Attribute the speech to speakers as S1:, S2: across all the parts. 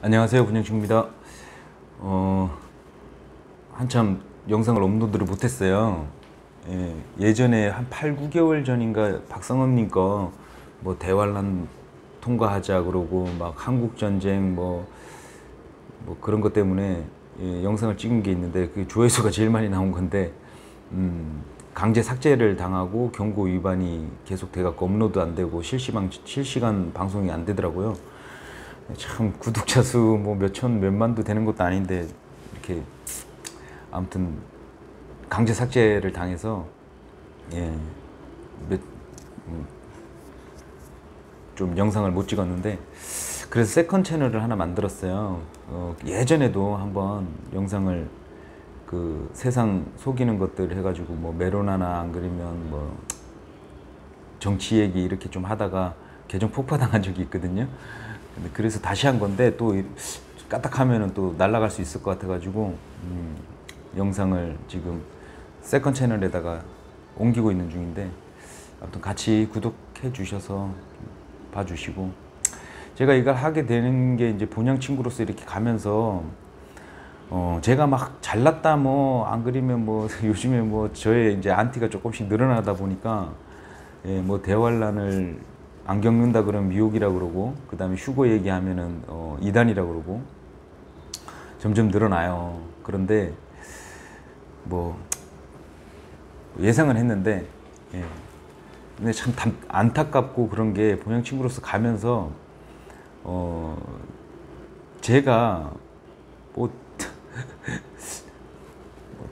S1: 안녕하세요, 분영식입니다. 한참 영상을 업로드를 못했어요. 예전에 한 8, 9개월 전인가 박상원님 거 뭐 대환란 통과하자 그러고 막 한국전쟁 뭐 그런 것 때문에 영상을 찍은 게 있는데 그 조회수가 제일 많이 나온 건데 강제 삭제를 당하고 경고 위반이 계속 돼갖고 업로드 안 되고 실시간 방송이 안 되더라고요. 참 구독자 수 뭐 몇천 몇만도 되는 것도 아닌데 이렇게 아무튼 강제 삭제를 당해서 좀 영상을 못 찍었는데 그래서 세컨 채널을 하나 만들었어요. 예전에도 한번 영상을 그 세상 속이는 것들 해가지고 뭐 메로나나 안 그러면 뭐 정치 얘기 이렇게 좀 하다가 계정 폭파당한 적이 있거든요. 근데 그래서 다시 한 건데 또 까딱하면은 또 날아갈 수 있을 것 같아가지고 영상을 지금 세컨 채널에다가 옮기고 있는 중인데 아무튼 같이 구독해 주셔서 봐주시고 제가 이걸 하게 되는 게 이제 본향 친구로서 이렇게 가면서 제가 막 잘났다 뭐 안 그러면 뭐 요즘에 뭐 저의 이제 안티가 조금씩 늘어나다 보니까 뭐 대환란을 안 겪는다 그러면 미혹이라 그러고 그 다음에 휴거 얘기하면은 이단이라 그러고 점점 늘어나요. 그런데 뭐 예상은 했는데 근데 참 안타깝고 그런 게 본향 친구로서 가면서 제가 뭐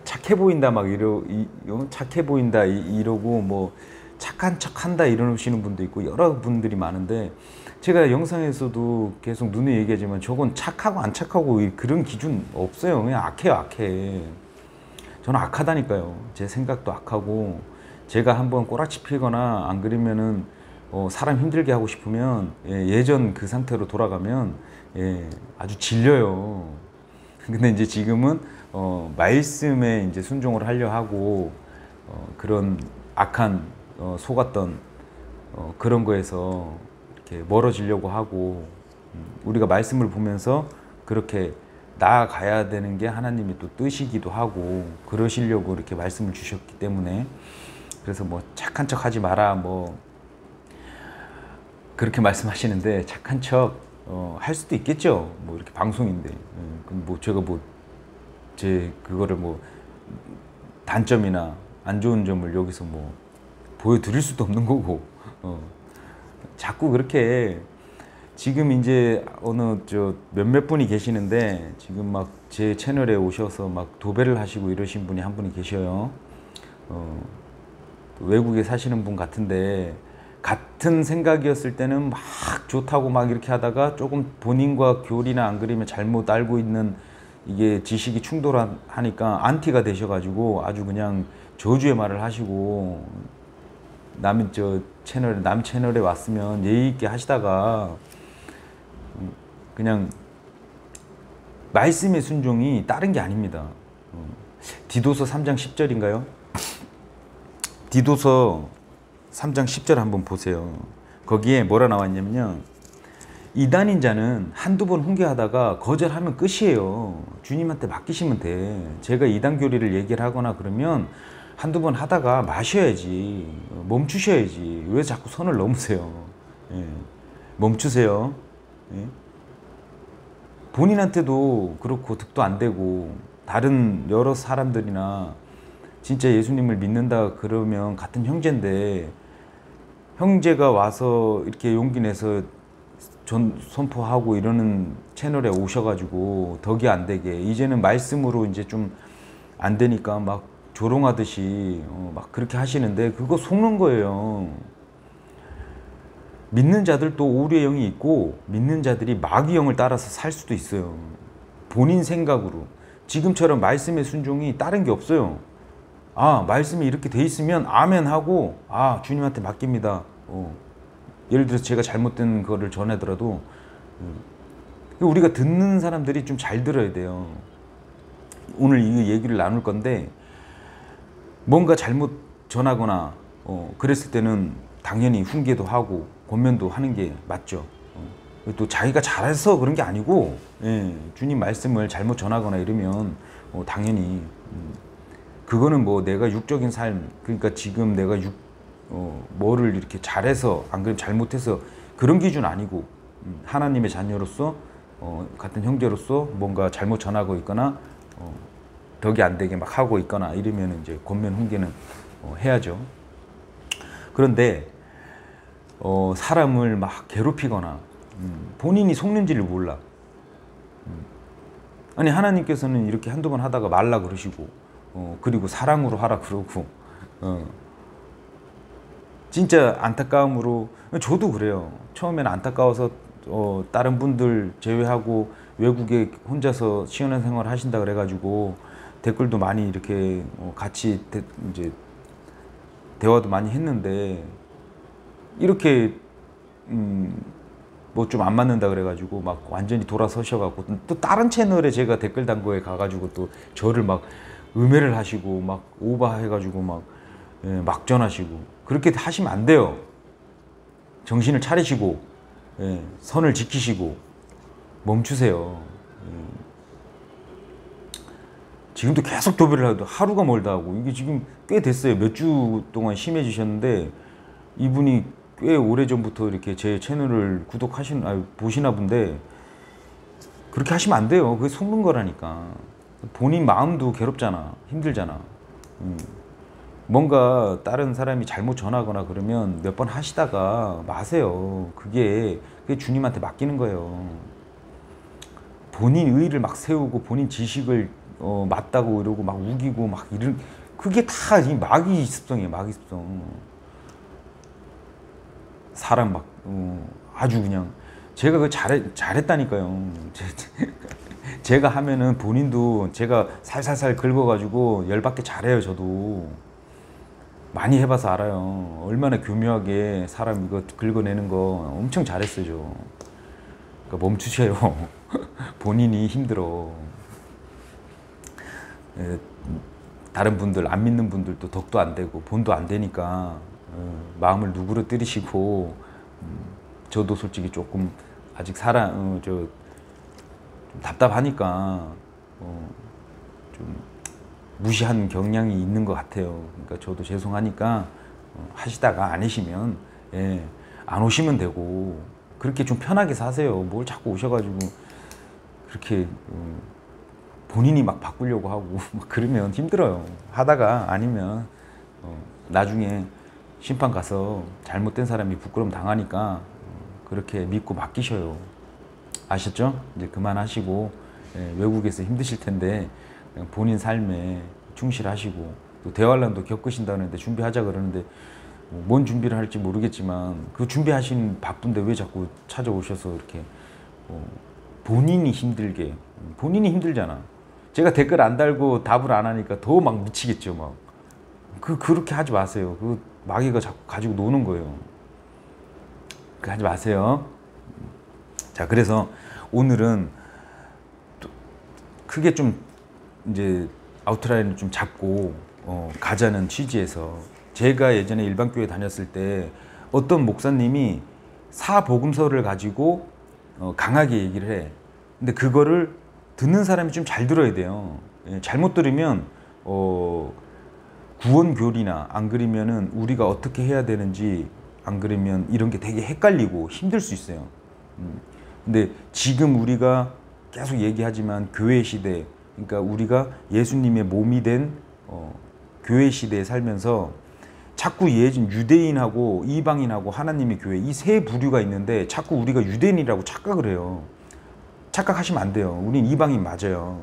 S1: 착해 보인다 막 착해 보인다 이러고 뭐 착한 척 한다 이러시는 분도 있고 여러 분들이 많은데 제가 영상에서도 계속 눈에 얘기하지만 저건 착하고 안 착하고 그런 기준 없어요. 그냥 악해요, 악해. 저는 악하다니까요. 제 생각도 악하고 제가 한번 꼬라치 피거나 안 그러면은 사람 힘들게 하고 싶으면 예전 그 상태로 돌아가면 아주 질려요. 근데 이제 지금은 말씀에 이제 순종을 하려 하고 그런 악한 속았던 그런 거에서 이렇게 멀어지려고 하고 우리가 말씀을 보면서 그렇게 나아가야 되는 게 하나님의 또 뜻이기도 하고 그러시려고 이렇게 말씀을 주셨기 때문에 그래서 뭐 착한 척 하지 마라 뭐 그렇게 말씀하시는데 착한 척 할 수도 있겠죠. 뭐 이렇게 방송인데 뭐 제가 뭐 제 그거를 뭐 단점이나 안 좋은 점을 여기서 뭐 보여드릴 수도 없는 거고 자꾸 그렇게 지금 이제 어느 저 몇몇 분이 계시는데 지금 막 제 채널에 오셔서 막 도배를 하시고 이러신 분이 한 분이 계셔요. 외국에 사시는 분 같은데 같은 생각이었을 때는 막 좋다고 막 이렇게 하다가 조금 본인과 교리나 안 그러면 잘못 알고 있는 이게 지식이 충돌하니까 안티가 되셔가지고 아주 그냥 저주의 말을 하시고 남 채널에 왔으면 예의 있게 하시다가 그냥 말씀의 순종이 다른 게 아닙니다. 디도서 3장 10절인가요? 디도서 3장 10절 한번 보세요. 거기에 뭐라 나와 있냐면요. 이단인 자는 한두 번 훈계하다가 거절하면 끝이에요. 주님한테 맡기시면 돼. 제가 이단 교리를 얘기를 하거나 그러면 한두 번 하다가 마셔야지. 멈추셔야지. 왜 자꾸 선을 넘으세요? 멈추세요. 본인한테도 그렇고 득도 안 되고 다른 여러 사람들이나 진짜 예수님을 믿는다 그러면 같은 형제인데 형제가 와서 이렇게 용기 내서 선포하고 이러는 채널에 오셔가지고 덕이 안 되게 이제는 말씀으로 이제 좀 안 되니까 막 조롱하듯이 막 그렇게 하시는데 그거 속는 거예요. 믿는 자들도 오류의 영이 있고 믿는 자들이 마귀 영을 따라서 살 수도 있어요. 본인 생각으로 지금처럼 말씀의 순종이 다른 게 없어요. 아 말씀이 이렇게 돼 있으면 아멘 하고 아 주님한테 맡깁니다. 예를 들어서 제가 잘못된 거를 전하더라도 우리가 듣는 사람들이 좀 잘 들어야 돼요. 오늘 이 얘기를 나눌 건데 뭔가 잘못 전하거나 그랬을 때는 당연히 훈계도 하고 권면도 하는 게 맞죠. 또 자기가 잘해서 그런 게 아니고, 예, 주님 말씀을 잘못 전하거나 이러면 당연히 그거는 뭐 내가 육적인 삶, 그러니까 지금 내가 뭐를 이렇게 잘해서 안 그러면 잘못해서 그런 기준 아니고, 하나님의 자녀로서 같은 형제로서 뭔가 잘못 전하고 있거나 덕이 안 되게 막 하고 있거나 이러면 이제 권면 훈계는 해야죠. 그런데 사람을 막 괴롭히거나 본인이 속는지를 몰라. 아니 하나님께서는 이렇게 한두 번 하다가 말라 그러시고 그리고 사랑으로 하라 그러고 진짜 안타까움으로, 저도 그래요. 처음에는 안타까워서 다른 분들 제외하고 외국에 혼자서 신앙생활 하신다 그래가지고 댓글도 많이 이렇게 같이 이제 대화도 많이 했는데, 이렇게 뭐 좀 안 맞는다 그래가지고 막 완전히 돌아서셔갖고 또 다른 채널에 제가 댓글 단 거에 가가지고 또 저를 막 음해를 하시고 막 오버해가지고 막 막전하시고, 그렇게 하시면 안 돼요. 정신을 차리시고 선을 지키시고 멈추세요. 지금도 계속 도배를 해도 하루가 멀다 하고, 이게 지금 꽤 됐어요. 몇 주 동안 심해지셨는데, 이분이 꽤 오래전부터 이렇게 제 채널을 보시나 본데, 그렇게 하시면 안 돼요. 그게 속는 거라니까. 본인 마음도 괴롭잖아. 힘들잖아. 뭔가 다른 사람이 잘못 전하거나 그러면 몇 번 하시다가 마세요. 그게 주님한테 맡기는 거예요. 본인 의의를 막 세우고 본인 지식을 맞다고 이러고 막 우기고 막 이런, 그게 다 이 마귀 습성이에요. 마귀 습성. 사람 막 아주 그냥 제가 그 잘했다니까요. 제가 하면은 본인도 제가 살살살 긁어가지고 열받게 잘해요. 저도 많이 해봐서 알아요. 얼마나 교묘하게 사람 이거 긁어내는 거 엄청 잘했어요. 그러니까 멈추세요. 본인이 힘들어. 다른 분들, 안 믿는 분들도 덕도 안 되고 본도 안 되니까 마음을 누그러뜨리시고, 저도 솔직히 조금 아직 좀 답답하니까 좀 무시한 경향이 있는 것 같아요. 그러니까 저도 죄송하니까 하시다가 아니시면 안 오시면 되고, 그렇게 좀 편하게 사세요. 뭘 자꾸 오셔가지고 그렇게 본인이 막 바꾸려고 하고 막 그러면 힘들어요. 하다가 아니면 나중에 심판 가서 잘못된 사람이 부끄러움 당하니까 그렇게 믿고 맡기셔요. 아셨죠? 이제 그만하시고, 외국에서 힘드실 텐데 그냥 본인 삶에 충실하시고, 또 대환란도 겪으신다는데 준비하자 그러는데 뭔 준비를 할지 모르겠지만 그 준비하신 바쁜데 왜 자꾸 찾아오셔서 이렇게 본인이 힘들잖아. 제가 댓글 안 달고 답을 안 하니까 더 막 미치겠죠. 막 그렇게 하지 마세요. 그 마귀가 자꾸 가지고 노는 거예요. 그렇게 하지 마세요. 자, 그래서 오늘은 크게 좀 이제 아웃라인을 좀 잡고 가자는 취지에서, 제가 예전에 일반교회 다녔을 때 어떤 목사님이 사복음서를 가지고 강하게 얘기를 해. 근데 그거를 듣는 사람이 좀 잘 들어야 돼요. 잘못 들으면 구원교리나 안 그러면은 우리가 어떻게 해야 되는지, 안 그러면 이런 게 되게 헷갈리고 힘들 수 있어요. 근데 지금 우리가 계속 얘기하지만 교회 시대, 그러니까 우리가 예수님의 몸이 된 교회 시대에 살면서 자꾸 예전 유대인하고 이방인하고 하나님의 교회, 이 세 부류가 있는데 자꾸 우리가 유대인이라고 착각을 해요. 착각하시면 안 돼요. 우린 이방인 맞아요.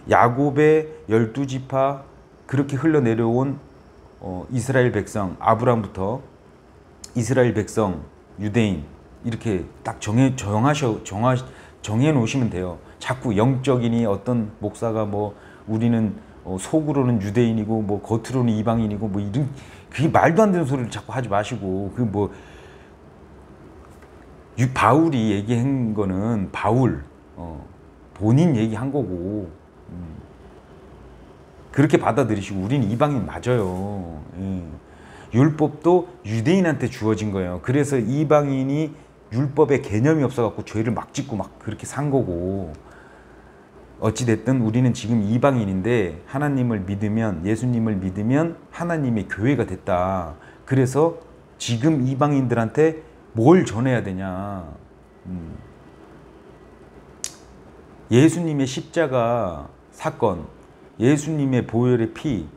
S1: 야곱의 12지파 그렇게 흘러내려온 이스라엘 백성, 아브라함부터 이스라엘 백성, 유대인 이렇게 딱 정해 놓으시면 돼요. 자꾸 영적인이 어떤 목사가 뭐 우리는 속으로는 유대인이고 뭐 겉으로는 이방인이고 뭐 이런, 그게 말도 안 되는 소리를 자꾸 하지 마시고, 그 뭐 바울이 얘기한 거는 본인 얘기한 거고, 그렇게 받아들이시고, 우리는 이방인 맞아요. 율법도 유대인한테 주어진 거예요. 그래서 이방인이 율법의 개념이 없어갖고 죄를 막 짓고 막 그렇게 산 거고, 어찌됐든 우리는 지금 이방인인데 하나님을 믿으면, 예수님을 믿으면 하나님의 교회가 됐다. 그래서 지금 이방인들한테 뭘 전해야 되냐. 예수님의 십자가 사건, 예수님의 보혈의 피,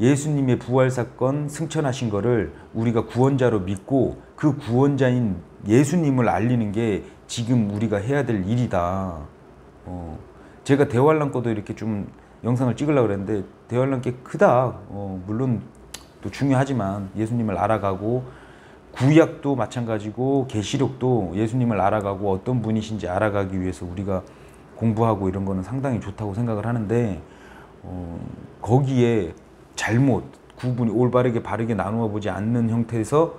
S1: 예수님의 부활 사건 승천하신 거를 우리가 구원자로 믿고 그 구원자인 예수님을 알리는 게 지금 우리가 해야 될 일이다. 제가 대환란 거도 이렇게 좀 영상을 찍으려고 그랬는데 대환란 게 크다. 물론 또 중요하지만 예수님을 알아가고, 구약도 마찬가지고 계시록도 예수님을 알아가고 어떤 분이신지 알아가기 위해서 우리가 공부하고 이런 거는 상당히 좋다고 생각을 하는데, 거기에 잘못 구분이 올바르게 바르게 나누어 보지 않는 형태에서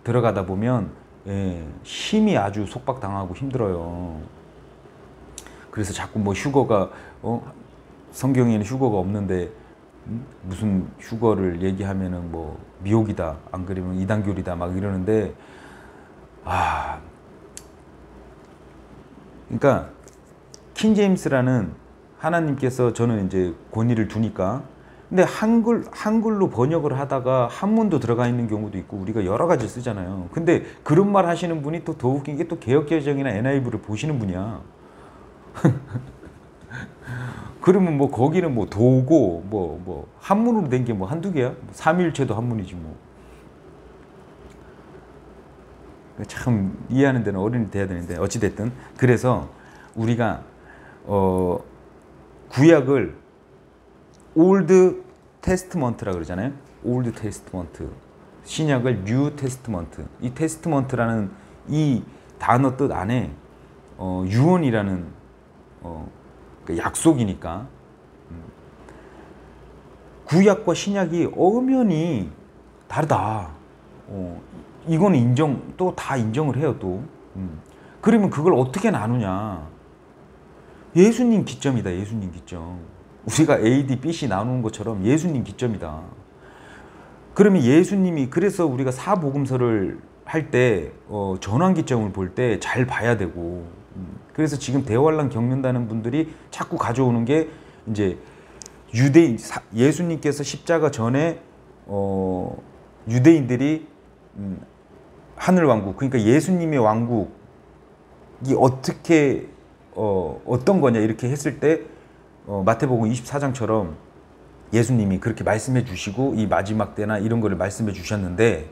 S1: 들어가다 보면 힘이 아주 속박당하고 힘들어요. 그래서 자꾸 뭐 휴거가 성경에는 휴거가 없는데 무슨 휴거를 얘기하면은 뭐 미혹이다, 안 그러면 이단교리다 막 이러는데, 그러니까 킹제임스라는 하나님께서 저는 이제 권위를 두니까, 근데 한글로 번역을 하다가 한문도 들어가 있는 경우도 있고 우리가 여러 가지 쓰잖아요. 근데 그런 말 하시는 분이 또 더 웃긴 게 또 개역개정이나 NIV를 보시는 분이야. 그러면 뭐 거기는 뭐 도고 뭐 한문으로 된 게 뭐 한두 개야? 삼위일체도 한문이지 뭐. 참 이해하는 데는 어른이 돼야 되는데, 어찌됐든 그래서 우리가 구약을 올드 테스트먼트라 그러잖아요. 올드 테스트먼트. 신약을 뉴 테스트먼트. 이 테스트먼트라는 이 단어 뜻 안에 유언이라는 그러니까 약속이니까, 구약과 신약이 엄연히 다르다. 이거는 또 다 인정을 해요, 또. 그러면 그걸 어떻게 나누냐. 예수님 기점이다, 예수님 기점. 우리가 A, D, B, C 나누는 것처럼 예수님 기점이다. 그러면 예수님이, 그래서 우리가 사복음서를 할 때 전환 기점을 볼 때 잘 봐야 되고, 그래서 지금 대환란 겪는다는 분들이 자꾸 가져오는 게 이제 유대인, 예수님께서 십자가 전에 유대인들이 하늘 왕국, 그러니까 예수님의 왕국이 어떻게 어떤 거냐 이렇게 했을 때 마태복음 24장처럼 예수님이 그렇게 말씀해 주시고 이 마지막 때나 이런 거를 말씀해 주셨는데,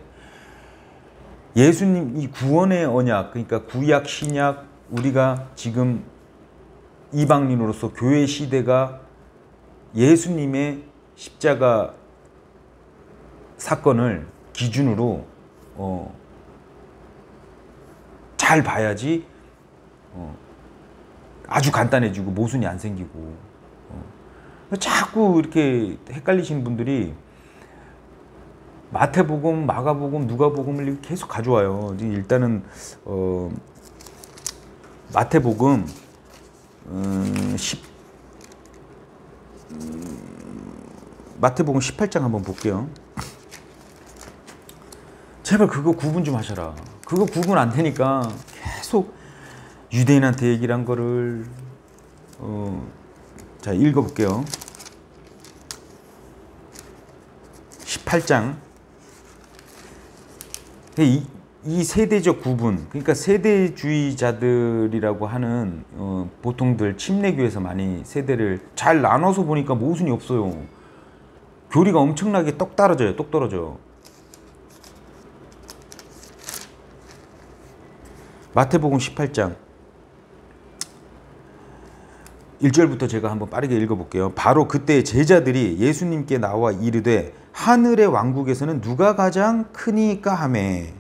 S1: 예수님 이 구원의 언약, 그러니까 구약 신약, 우리가 지금 이방인으로서 교회 시대가 예수님의 십자가 사건을 기준으로 잘 봐야지 아주 간단해지고 모순이 안 생기고. 자꾸 이렇게 헷갈리시는 분들이 마태복음, 마가복음, 누가복음을 계속 가져와요. 일단은 마태복음 마태복음 18장 한번 볼게요. 제발 그거 구분 좀 하셔라. 그거 구분 안 되니까 계속 유대인한테 얘기를 한 거를 자, 읽어볼게요. 18장. 이 세대적 구분, 그러니까 세대주의자들이라고 하는 보통들 침례교에서 많이 세대를 잘 나눠서 보니까 모순이 없어요. 교리가 엄청나게 똑 떨어져요. 똑 떨어져. 마태복음 18장 1절부터 제가 한번 빠르게 읽어볼게요. 바로 그때 제자들이 예수님께 나와 이르되 하늘의 왕국에서는 누가 가장 크니까 하매,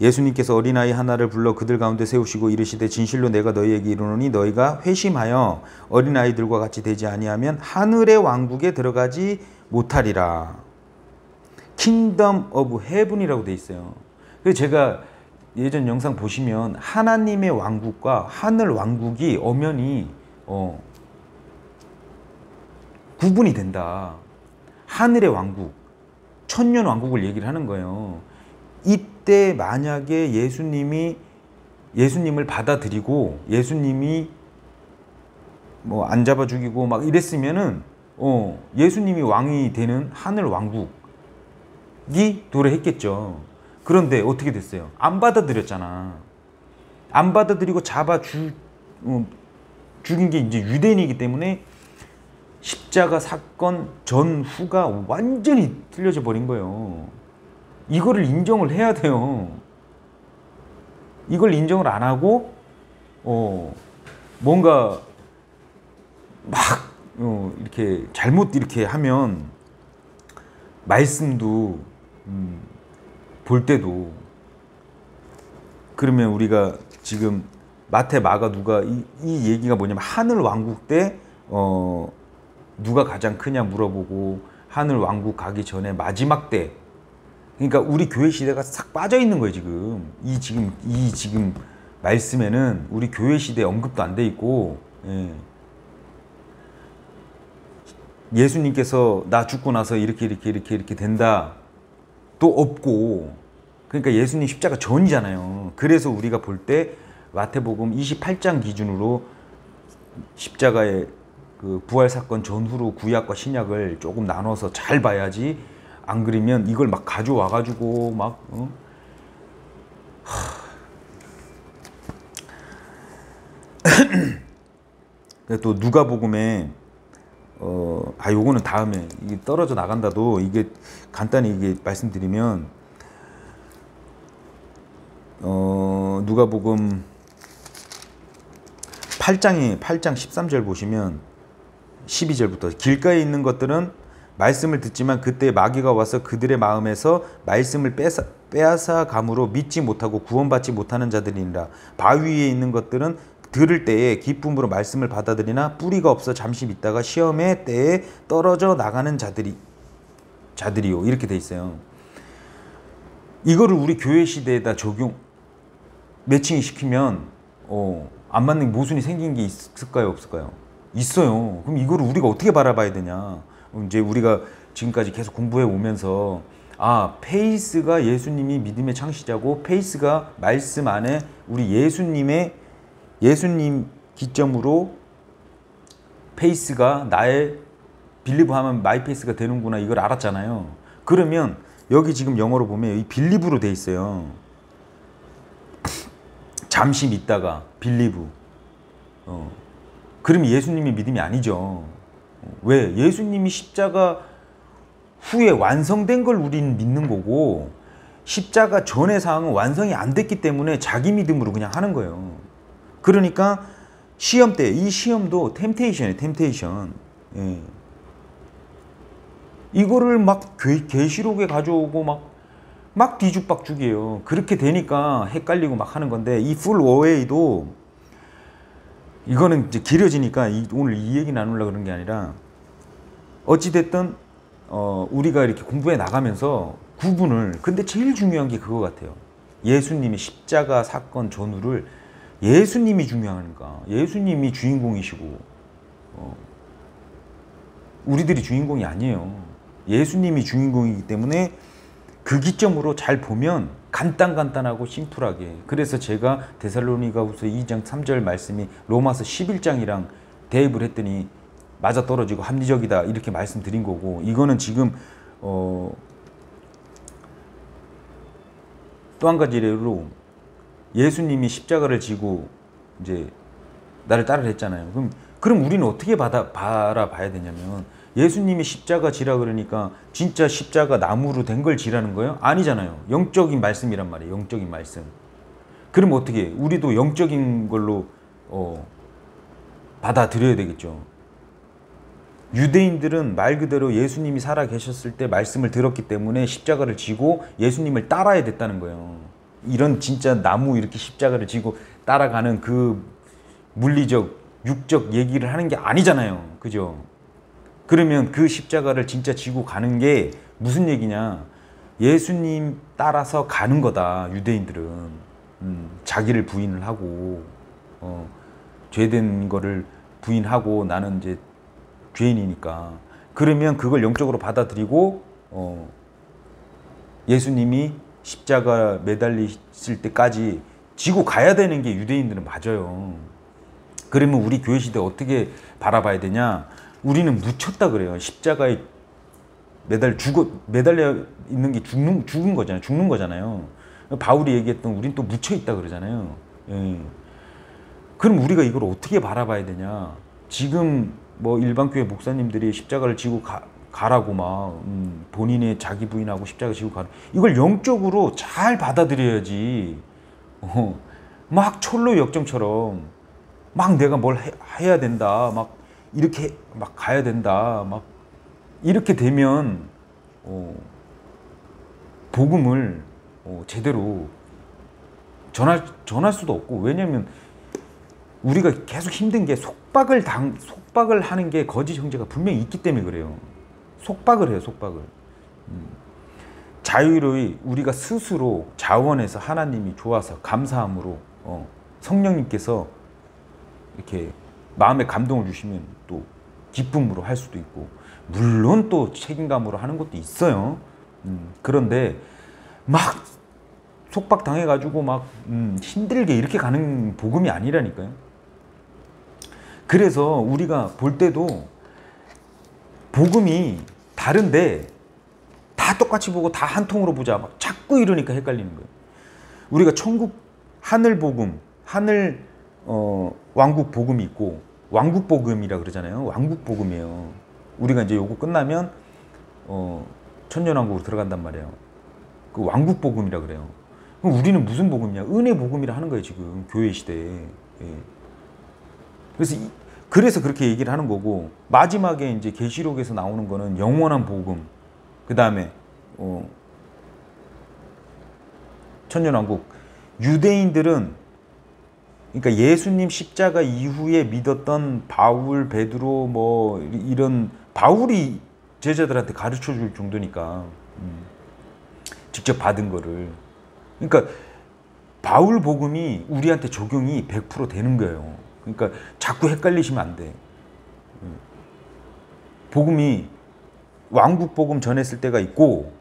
S1: 예수님께서 어린아이 하나를 불러 그들 가운데 세우시고 이르시되 진실로 내가 너희에게 이르노니 너희가 회심하여 어린아이들과 같이 되지 아니하면 하늘의 왕국에 들어가지 못하리라. 킹덤 오브 헤븐이라고 돼 있어요. 그래서 제가 예전 영상 보시면 하나님의 왕국과 하늘 왕국이 엄연히 구분이 된다. 하늘의 왕국, 천년 왕국을 얘기를 하는 거예요. 이때 만약에 예수님이 예수님을 받아들이고 예수님이 뭐 안 잡아 죽이고 막 이랬으면은 예수님이 왕이 되는 하늘 왕국이 도래했겠죠. 그런데 어떻게 됐어요? 안 받아들였잖아. 안 받아들이고 죽인 게 이제 유대인이기 때문에 십자가 사건 전후가 완전히 틀려져 버린 거예요. 이거를 인정을 해야 돼요. 이걸 인정을 안 하고 뭔가 막 이렇게 잘못 이렇게 하면 말씀도 볼 때도 그러면 우리가 지금 마태, 마가, 누가 이 얘기가 뭐냐면 하늘 왕국 때 누가 가장 크냐 물어보고 하늘 왕국 가기 전에 마지막 때 그러니까 우리 교회 시대가 싹 빠져 있는 거예요 지금 이 지금 말씀에는 우리 교회 시대 언급도 안 돼 있고 예수님께서 나 죽고 나서 이렇게 된다 또 없고 그러니까 예수님 십자가 전이잖아요. 그래서 우리가 볼 때 마태복음 28장 기준으로 십자가의 그 부활 사건 전후로 구약과 신약을 조금 나눠서 잘 봐야지 안 그러면 이걸 막 가져와 가지고 막 또 누가복음에 요거는 다음에 이게 떨어져 나간다도 이게 간단히 이게 말씀드리면 누가복음 8장 13절 보시면 12절부터 길가에 있는 것들은 말씀을 듣지만 그때 마귀가 와서 그들의 마음에서 말씀을 빼앗아 감으로 믿지 못하고 구원받지 못하는 자들이니라. 바위 위에 있는 것들은 들을 때에 기쁨으로 말씀을 받아들이나 뿌리가 없어 잠시 믿다가 시험의 때에 떨어져 나가는 자들이요. 이렇게 돼 있어요. 이거를 우리 교회 시대에다 매칭 시키면 안 맞는 모순이 생긴 게 있을까요, 없을까요? 있어요. 그럼 이거를 우리가 어떻게 바라봐야 되냐? 이제 우리가 지금까지 계속 공부해 오면서 페이스가 예수님이 믿음의 창시자고 페이스가 말씀 안에 우리 예수님 기점으로 페이스가 나의 빌리브하면 마이 페이스가 되는구나 이걸 알았잖아요. 그러면 여기 지금 영어로 보면 이 빌리브로 돼 있어요. 잠시 믿다가 빌리브. 그러면 예수님이 믿음이 아니죠. 왜? 예수님이 십자가 후에 완성된 걸 우리는 믿는 거고 십자가 전의 사항은 완성이 안 됐기 때문에 자기 믿음으로 그냥 하는 거예요. 그러니까 시험 때 이 시험도 템테이션이에요. 템테이션. 이거를 막 계시록에 가져오고 막 뒤죽박죽이에요. 그렇게 되니까 헷갈리고 막 하는 건데 이 풀 어웨이도 이거는 이제 길어지니까 오늘 이 얘기 나누려고 그런 게 아니라 어찌됐든 우리가 이렇게 공부해 나가면서 구분을 근데 제일 중요한 게 그거 같아요. 예수님이 십자가 사건 전후를 예수님이 중요하니까 예수님이 주인공이시고 우리들이 주인공이 아니에요. 예수님이 주인공이기 때문에 그 기점으로 잘 보면 간단하고 심플하게 그래서 제가 데살로니가후서 2장 3절 말씀이 로마서 11장이랑 대입을 했더니 맞아떨어지고 합리적이다 이렇게 말씀드린 거고 이거는 지금 또 한 가지 예로 예수님이 십자가를 지고 이제 나를 따르라 했잖아요. 그럼 우리는 어떻게 바라봐야 되냐면 예수님이 십자가 지라 그러니까 진짜 십자가 나무로 된 걸 지라는 거예요? 아니잖아요. 영적인 말씀이란 말이에요. 영적인 말씀. 그럼 어떻게 우리도 영적인 걸로 받아들여야 되겠죠. 유대인들은 말 그대로 예수님이 살아 계셨을 때 말씀을 들었기 때문에 십자가를 지고 예수님을 따라야 됐다는 거예요. 이런 진짜 나무 이렇게 십자가를 지고 따라가는 그 물리적 육적 얘기를 하는 게 아니잖아요. 그죠? 그러면 그 십자가를 진짜 지고 가는 게 무슨 얘기냐? 예수님 따라서 가는 거다. 유대인들은 자기를 부인을 하고 죄된 거를 부인하고 나는 이제 죄인이니까 그러면 그걸 영적으로 받아들이고 예수님이 십자가 매달리실 때까지 지고 가야 되는 게 유대인들은 맞아요. 그러면 우리 교회 시대 어떻게 바라봐야 되냐? 우리는 묻혔다 그래요. 십자가에 매달려 있는 게 죽은 거잖아요. 죽는 거잖아요. 바울이 얘기했던 우린 또 묻혀 있다 그러잖아요. 예. 그럼 우리가 이걸 어떻게 바라봐야 되냐? 지금 뭐 일반 교회 목사님들이 십자가를 지고 가라고 막 본인의 자기 부인하고 십자가 지고 가라. 이걸 영적으로 잘 받아들여야지. 막 철로 역정처럼 막 내가 뭘 해야 된다. 막 이렇게 막 가야 된다. 막 이렇게 되면 복음을 제대로 전할 수도 없고, 왜냐면 우리가 계속 힘든 게 속박을 하는 게 거짓 형제가 분명히 있기 때문에 그래요. 속박을 해요, 속박을. 자유로이 우리가 스스로 자원해서 하나님이 좋아서 감사함으로 성령님께서 이렇게 마음에 감동을 주시면 또 기쁨으로 할 수도 있고, 물론 또 책임감으로 하는 것도 있어요. 그런데 막 속박 당해가지고 막 힘들게 이렇게 가는 복음이 아니라니까요. 그래서 우리가 볼 때도 복음이 다른데 다 똑같이 보고 다 한 통으로 보자 막 자꾸 이러니까 헷갈리는 거예요. 우리가 천국 하늘 복음, 하늘 왕국 복음이 있고 왕국 복음이라 그러잖아요. 왕국 복음이에요. 우리가 이제 요거 끝나면 천년왕국으로 들어간단 말이에요. 그 왕국 복음이라 그래요. 그럼 우리는 무슨 복음이냐? 은혜 복음이라 하는 거예요, 지금 교회 시대에. 예. 그래서 그렇게 얘기를 하는 거고, 마지막에 이제 계시록에서 나오는 거는 영원한 복음. 그 다음에 천년왕국. 유대인들은, 그러니까 예수님 십자가 이후에 믿었던 바울, 베드로 뭐 이런, 바울이 제자들한테 가르쳐 줄 정도니까 직접 받은 거를. 그러니까 바울 복음이 우리한테 적용이 100% 되는 거예요. 그러니까 자꾸 헷갈리시면 안 돼. 복음이 왕국 복음 전했을 때가 있고,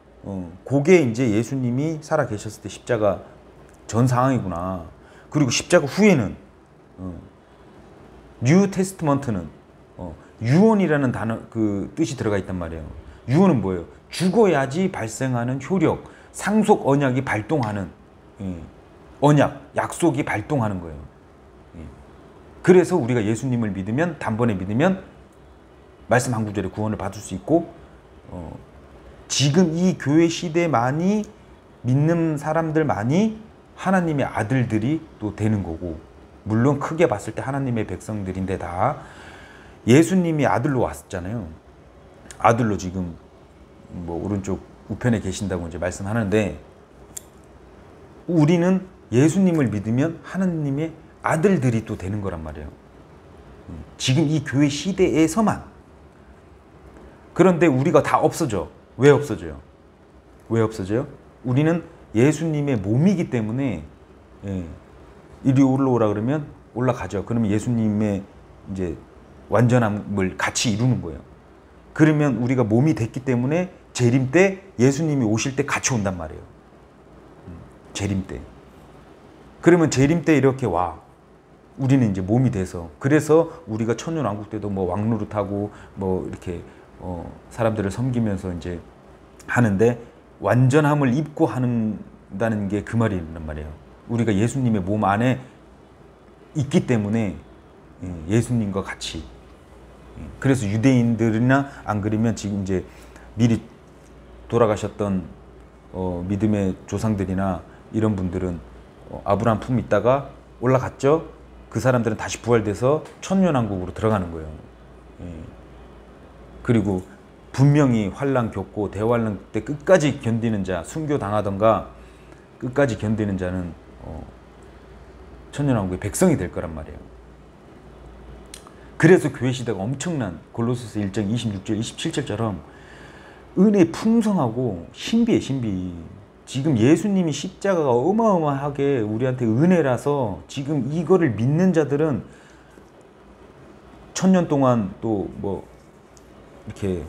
S1: 그게 이제 예수님이 살아 계셨을 때 십자가 전 상황이구나. 그리고 십자가 후에는 뉴 테스트먼트는 유언이라는 단어, 그 뜻이 들어가 있단 말이에요. 유언은 뭐예요? 죽어야지 발생하는 효력, 상속 언약이 발동하는, 언약, 약속이 발동하는 거예요. 그래서 우리가 예수님을 믿으면, 단번에 믿으면 말씀 한 구절에 구원을 받을 수 있고, 지금 이 교회 시대만이 믿는 사람들만이 하나님의 아들들이 또 되는 거고, 물론 크게 봤을 때 하나님의 백성들인데 다 예수님이 아들로 왔잖아요. 아들로 지금 뭐 오른쪽 우편에 계신다고 이제 말씀하는데, 우리는 예수님을 믿으면 하나님의 아들들이 또 되는 거란 말이에요. 지금 이 교회 시대에서만. 그런데 우리가 다 없어져. 왜 없어져요? 왜 없어져요? 우리는 예수님의 몸이기 때문에, 이리 올라오라 그러면 올라가죠. 그러면 예수님의 이제 완전함을 같이 이루는 거예요. 그러면 우리가 몸이 됐기 때문에 재림 때 예수님이 오실 때 같이 온단 말이에요. 재림 때. 그러면 재림 때 이렇게 와. 우리는 이제 몸이 돼서. 그래서 우리가 천년왕국 때도 뭐 왕노릇하고 뭐 이렇게 사람들을 섬기면서 이제 하는데, 완전함을 입고 한다는 게 그 말이란 말이에요. 우리가 예수님의 몸 안에 있기 때문에 예수님과 같이. 그래서 유대인들이나 안 그러면 지금 이제 미리 돌아가셨던 믿음의 조상들이나 이런 분들은 아브라함 품 있다가 올라갔죠. 그 사람들은 다시 부활돼서 천년왕국으로 들어가는 거예요. 그리고 분명히 환난 겪고 대환난 때 끝까지 견디는 자, 순교 당하던가 끝까지 견디는 자는 천년왕국의 백성이 될 거란 말이에요. 그래서 교회 시대가 엄청난, 골로새서 1장 26절, 27절처럼 은혜 풍성하고 신비해, 신비. 지금 예수님이 십자가가 어마어마하게 우리한테 은혜라서 지금 이거를 믿는 자들은 천년 동안 또 뭐 이렇게,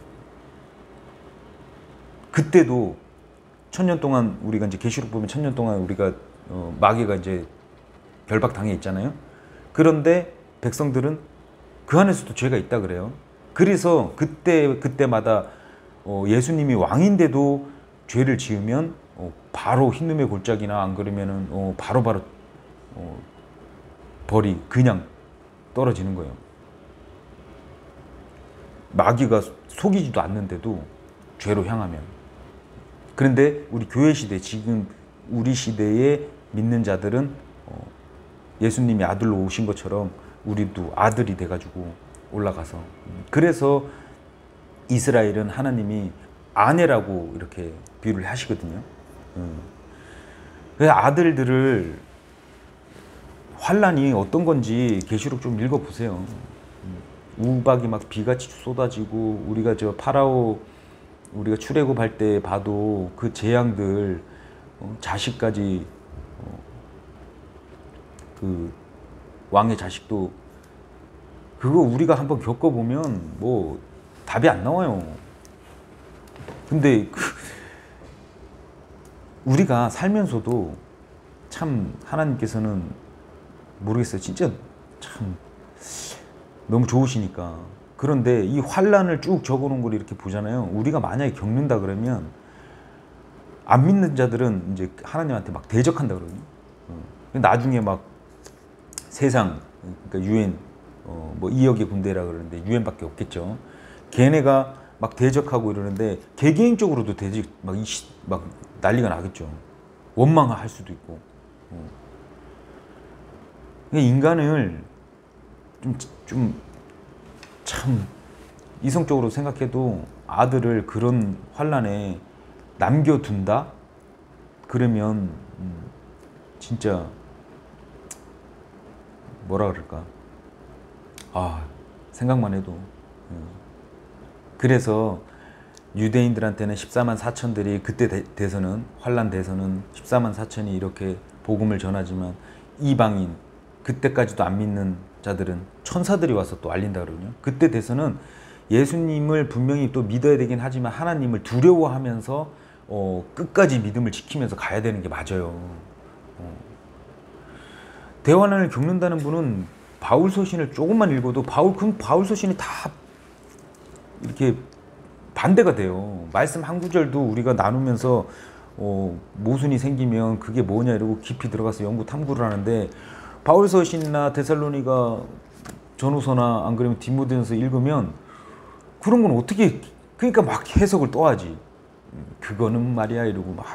S1: 그때도 천년 동안 우리가 이제 계시록 보면 천년 동안 우리가 마귀가 이제 결박당해 있잖아요. 그런데 백성들은 그 안에서도 죄가 있다 그래요. 그래서 그때마다 예수님이 왕인데도 죄를 지으면 바로 흰눈의 골짜기나 안 그러면은 바로바로 벌이 그냥 떨어지는 거예요. 마귀가 속이지도 않는데도 죄로 향하면. 그런데 우리 교회 시대, 지금 우리 시대에 믿는 자들은 예수님이 아들로 오신 것처럼 우리도 아들이 돼가지고 올라가서, 그래서 이스라엘은 하나님이 아내라고 이렇게 비유를 하시거든요. 그 아들들을, 환란이 어떤 건지 계시록 좀 읽어보세요. 우박이 막 비같이 쏟아지고, 우리가 저 파라오 우리가 출애굽할 때 봐도 그 재앙들, 자식까지, 그 왕의 자식도, 그거 우리가 한번 겪어보면 뭐 답이 안 나와요. 근데 우리가 살면서도 참 하나님께서는 모르겠어요. 진짜 참 너무 좋으시니까. 그런데 이 환란을 쭉 적어놓은 걸 이렇게 보잖아요. 우리가 만약에 겪는다 그러면 안 믿는 자들은 이제 하나님한테 막 대적한다 그러거든요. 나중에 막 세상, 그러니까 유엔, 뭐 2억의 군대라 그러는데 유엔밖에 없겠죠. 걔네가 막 대적하고 이러는데 개개인적으로도 대적 막 난리가 나겠죠. 원망할 수도 있고. 인간을 참 이성적으로 생각해도 아들을 그런 환란에 남겨둔다? 그러면 진짜 뭐라 그럴까? 생각만 해도. 그래서 유대인들한테는 14만 4천들이 그때 돼서는, 환란 돼서는 14만 4천이 이렇게 복음을 전하지만, 이방인, 그때까지도 안 믿는 자들은 천사들이 와서 또 알린다 그러거든요. 그때 돼서는 예수님을 분명히 또 믿어야 되긴 하지만 하나님을 두려워하면서 끝까지 믿음을 지키면서 가야 되는 게 맞아요. 대환란을 겪는다는 분은 바울 서신을 조금만 읽어도 바울 서신이 다 이렇게 반대가 돼요. 말씀 한 구절도 우리가 나누면서 모순이 생기면 그게 뭐냐 이러고 깊이 들어가서 연구 탐구를 하는데, 바울 서신이나 데살로니가 전후서나 안 그러면 디모데전서 읽으면 그런 건 어떻게, 그러니까 막 해석을 또 하지. 그거는 말이야 이러고 막.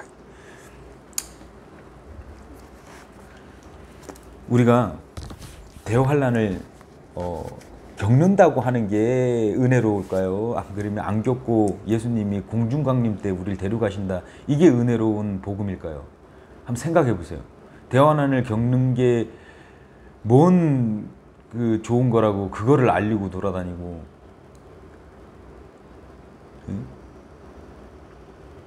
S1: 우리가 대환란을 겪는다고 하는 게 은혜로울까요? 안 그러면 안 겪고 예수님이 공중강림 때 우리를 데려가신다, 이게 은혜로운 복음일까요? 한번 생각해 보세요. 대환란을 겪는 게 뭔 그 좋은 거라고 그거를 알리고 돌아다니고,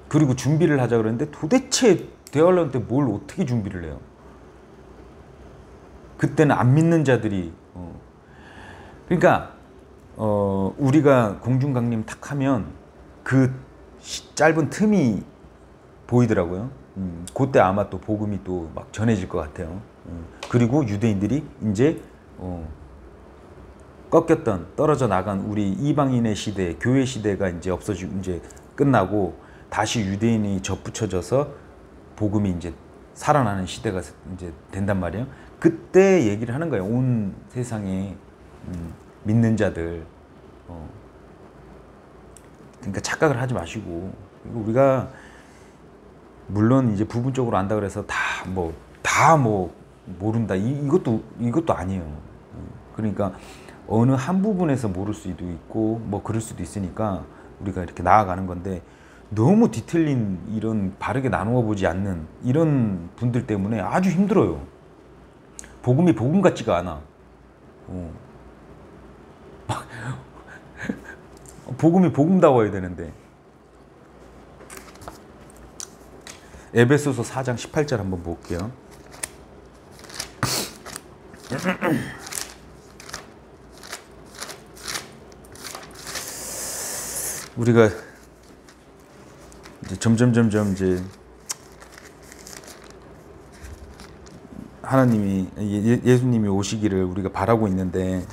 S1: 그리고 준비를 하자 그러는데 도대체 대환란 때 뭘 어떻게 준비를 해요? 그때는 안 믿는 자들이, 그러니까 우리가 공중강림 탁 하면 그 짧은 틈이 보이더라고요. 그때 아마 또 복음이 또 막 전해질 것 같아요. 그리고 유대인들이 이제 꺾였던, 떨어져 나간 우리 이방인의 시대, 교회 시대가 이제 없어지고 이제 끝나고 다시 유대인이 접붙여져서 복음이 이제 살아나는 시대가 이제 된단 말이에요. 그때 얘기를 하는 거예요. 온 세상에 믿는 자들. 그러니까 착각을 하지 마시고, 우리가 물론 이제 부분적으로 안다 그래서 다 모른다, 이것도 아니에요. 그러니까 어느 한 부분에서 모를 수도 있고 뭐 그럴 수도 있으니까 우리가 이렇게 나아가는 건데, 너무 디테일린 이런 바르게 나누어 보지 않는 이런 분들 때문에 아주 힘들어요. 복음이 복음 같지가 않아. 복음이 복음다워야 되는데. 에베소서 4장 18절 한번 볼게요. 우리가 이제 점점 이제 하나님이 예수님이 오시기를 우리가 바라고 있는데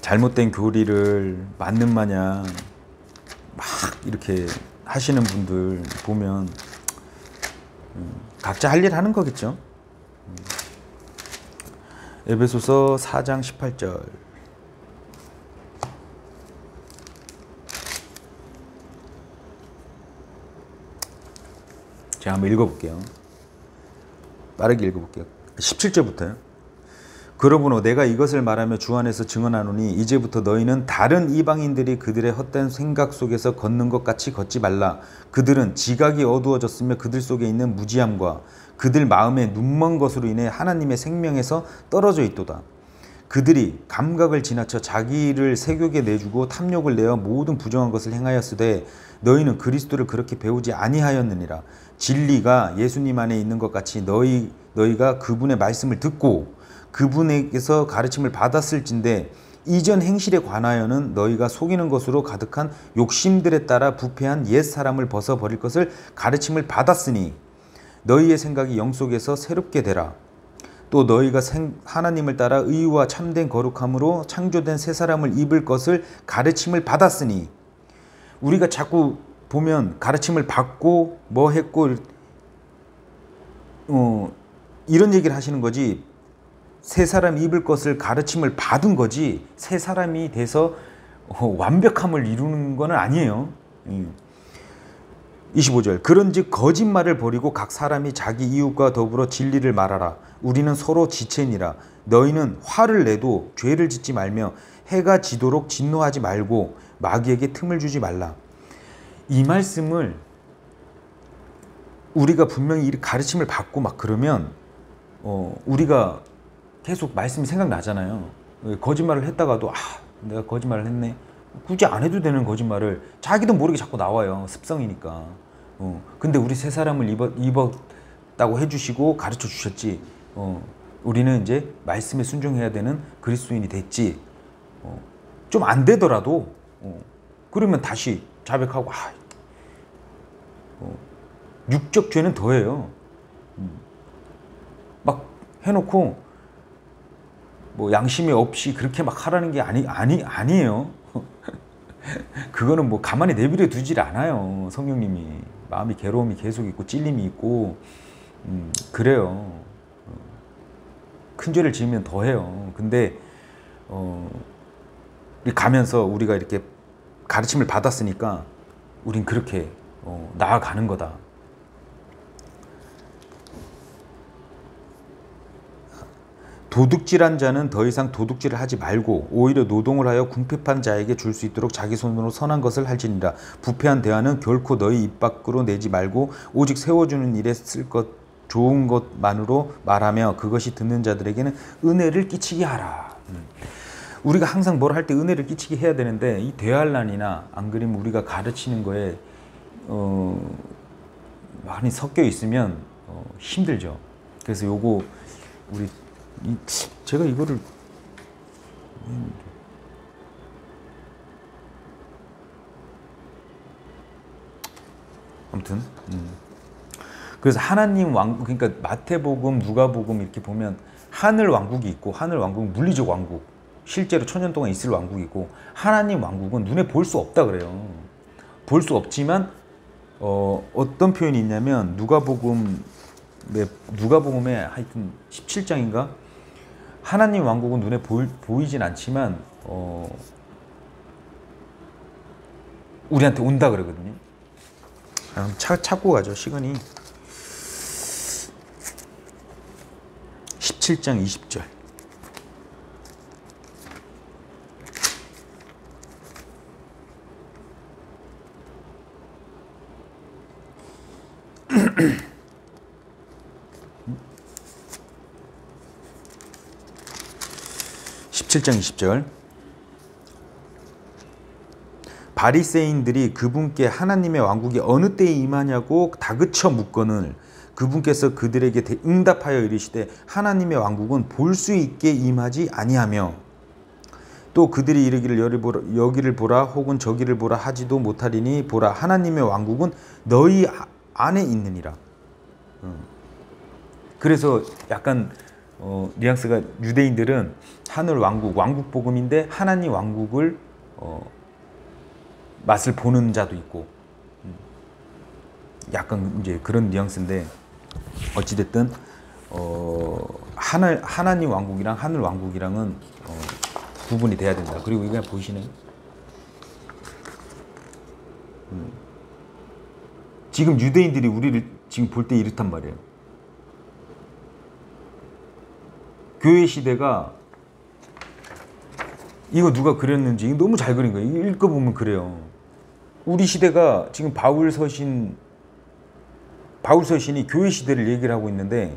S1: 잘못된 교리를 맞는 마냥 막 이렇게 하시는 분들 보면 각자 할 일 하는 거겠죠. 에베소서 4장 18절. 제가 한번 읽어볼게요. 빠르게 읽어볼게요. 17절부터요. 그러므로 내가 이것을 말하며 주 안에서 증언하노니 이제부터 너희는 다른 이방인들이 그들의 헛된 생각 속에서 걷는 것 같이 걷지 말라. 그들은 지각이 어두워졌으며 그들 속에 있는 무지함과 그들 마음에 눈먼 것으로 인해 하나님의 생명에서 떨어져 있도다. 그들이 감각을 지나쳐 자기를 세욕에 내주고 탐욕을 내어 모든 부정한 것을 행하였으되 너희는 그리스도를 그렇게 배우지 아니하였느니라. 진리가 예수님 안에 있는 것 같이 너희가 그분의 말씀을 듣고 그분에게서 가르침을 받았을진데 이전 행실에 관하여는 너희가 속이는 것으로 가득한 욕심들에 따라 부패한 옛사람을 벗어버릴 것을 가르침을 받았으니 너희의 생각이 영 속에서 새롭게 되라. 또 너희가 하나님을 따라 의와 참된 거룩함으로 창조된 새 사람을 입을 것을 가르침을 받았으니 우리가 자꾸 보면 가르침을 받고 뭐 했고 이런 얘기를 하시는 거지 새 사람 입을 것을 가르침을 받은 거지 새 사람이 돼서 완벽함을 이루는 건 아니에요. 25절 그런즉 거짓말을 버리고 각 사람이 자기 이웃과 더불어 진리를 말하라. 우리는 서로 지체니라. 너희는 화를 내도 죄를 짓지 말며 해가 지도록 진노하지 말고 마귀에게 틈을 주지 말라. 이 말씀을 우리가 분명히 이 가르침을 받고 막 그러면 우리가 계속 말씀이 생각나잖아요. 거짓말을 했다가도 내가 거짓말을 했네. 굳이 안 해도 되는 거짓말을 자기도 모르게 자꾸 나와요. 습성이니까. 근데 우리 새 사람을 입었다고 해주시고 가르쳐 주셨지. 우리는 이제 말씀에 순종해야 되는 그리스도인이 됐지. 좀 안 되더라도 그러면 다시 자백하고 육적 죄는 더해요. 막 해놓고 뭐 양심이 없이 그렇게 막 하라는 게 아니에요. 그거는 뭐 가만히 내버려 두질 않아요. 성령님이 마음이 괴로움이 계속 있고 찔림이 있고 그래요. 큰 죄를 지으면 더해요. 근데 가면서 우리가 이렇게 가르침을 받았으니까 우린 그렇게 나아가는 거다. 도둑질한 자는 더 이상 도둑질을 하지 말고 오히려 노동을 하여 궁핍한 자에게 줄 수 있도록 자기 손으로 선한 것을 할지니라. 부패한 대화는 결코 너희 입 밖으로 내지 말고 오직 세워주는 일에 쓸 것 좋은 것만으로 말하며 그것이 듣는 자들에게는 은혜를 끼치게 하라. 우리가 항상 뭘 할 때 은혜를 끼치게 해야 되는데 이 대환란이나 안 그러면 우리가 가르치는 거에 많이 섞여 있으면 힘들죠. 그래서 요거 우리 제가 이거를 아무튼 그래서 하나님 왕국, 그러니까 마태복음, 누가복음 이렇게 보면 하늘 왕국이 있고 하늘 왕국은 물리적 왕국, 실제로 천년 동안 있을 왕국이 있고 하나님 왕국은 눈에 볼 수 없다 그래요. 볼 수 없지만 어떤 표현이 있냐면 누가복음에 하여튼 17장인가 하나님 왕국은 눈에 보이진 않지만 우리한테 온다 그러거든요. 찾고 가죠. 시간이 17장 20절 바리새인들이 그분께 하나님의 왕국이 어느 때에 임하냐고 다그쳐 묻거늘 그분께서 그들에게 응답하여 이르시되 하나님의 왕국은 볼 수 있게 임하지 아니하며 또 그들이 이르기를 여기를 보라 혹은 저기를 보라 하지도 못하리니 보라 하나님의 왕국은 너희 안에 있느니라. 그래서 약간 뉘앙스가 유대인들은 하늘 왕국, 왕국 복음인데 하나님 왕국을 맛을 보는 자도 있고 약간 이제 그런 뉘앙스인데 어찌됐든 하나님 왕국이랑 하늘 왕국이랑은 구분이 돼야 된다. 그리고 이거 보이시나요? 지금 유대인들이 우리를 지금 볼 때 이렇단 말이에요. 교회 시대가 이거 누가 그렸는지 이거 너무 잘 그린 거예요. 읽어보면 그래요. 우리 시대가 지금 바울 서신이 교회 시대를 얘기를 하고 있는데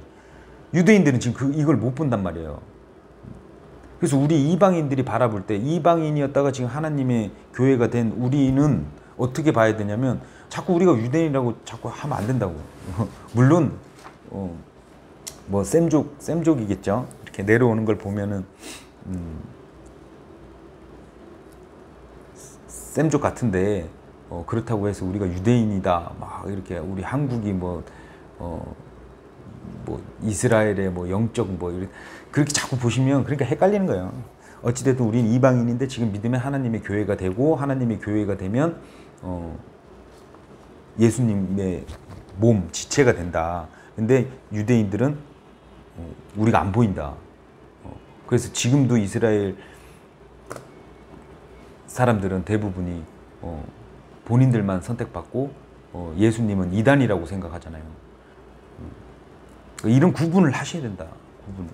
S1: 유대인들은 지금 이걸 못 본단 말이에요. 그래서 우리 이방인들이 바라볼 때 이방인이었다가 지금 하나님의 교회가 된 우리는 어떻게 봐야 되냐면 자꾸 우리가 유대인이라고 자꾸 하면 안 된다고. 물론 뭐 셈족이겠죠. 이렇게 내려오는 걸 보면은 셈족 같은데 그렇다고 해서 우리가 유대인이다 막 이렇게 우리 한국이 뭐 이스라엘의 뭐 영적 뭐 이렇게 그렇게 자꾸 보시면 그러니까 헷갈리는 거예요. 어찌됐든 우리는 이방인인데 지금 믿음의 하나님의 교회가 되고 하나님의 교회가 되면 예수님의 몸, 지체가 된다. 근데 유대인들은 우리가 안 보인다. 그래서 지금도 이스라엘 사람들은 대부분이 본인들만 선택받고 예수님은 이단이라고 생각하잖아요. 이런 구분을 하셔야 된다. 구분을.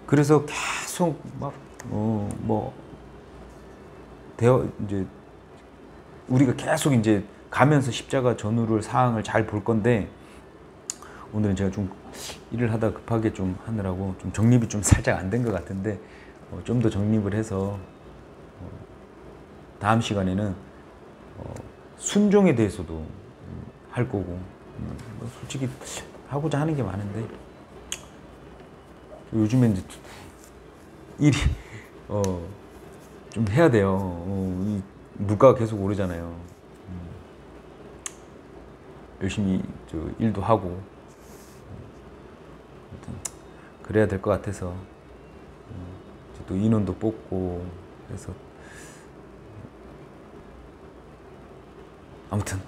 S1: 그래서 계속 막 이제 우리가 계속 이제 가면서 십자가 전후를 사항을 잘 볼 건데 오늘은 제가 좀 일을 하다 급하게 좀 하느라고 좀 정립이 좀 살짝 안 된 것 같은데 좀 더 정립을 해서 다음 시간에는 순종에 대해서도 할 거고 솔직히 하고자 하는 게 많은데 요즘에 이제 일이 좀 해야 돼요. 이 물가가 계속 오르잖아요. 열심히 일도 하고 그래야 될 것 같아서 또 인원도 뽑고 그래서 아무튼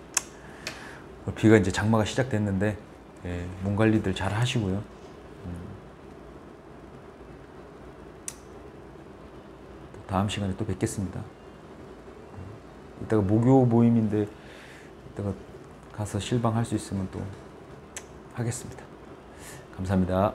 S1: 비가 이제 장마가 시작됐는데 몸 관리들 잘 하시고요. 다음 시간에 또 뵙겠습니다. 이따가 목요 모임인데 이따가 가서 실방할 수 있으면 또 하겠습니다. 감사합니다.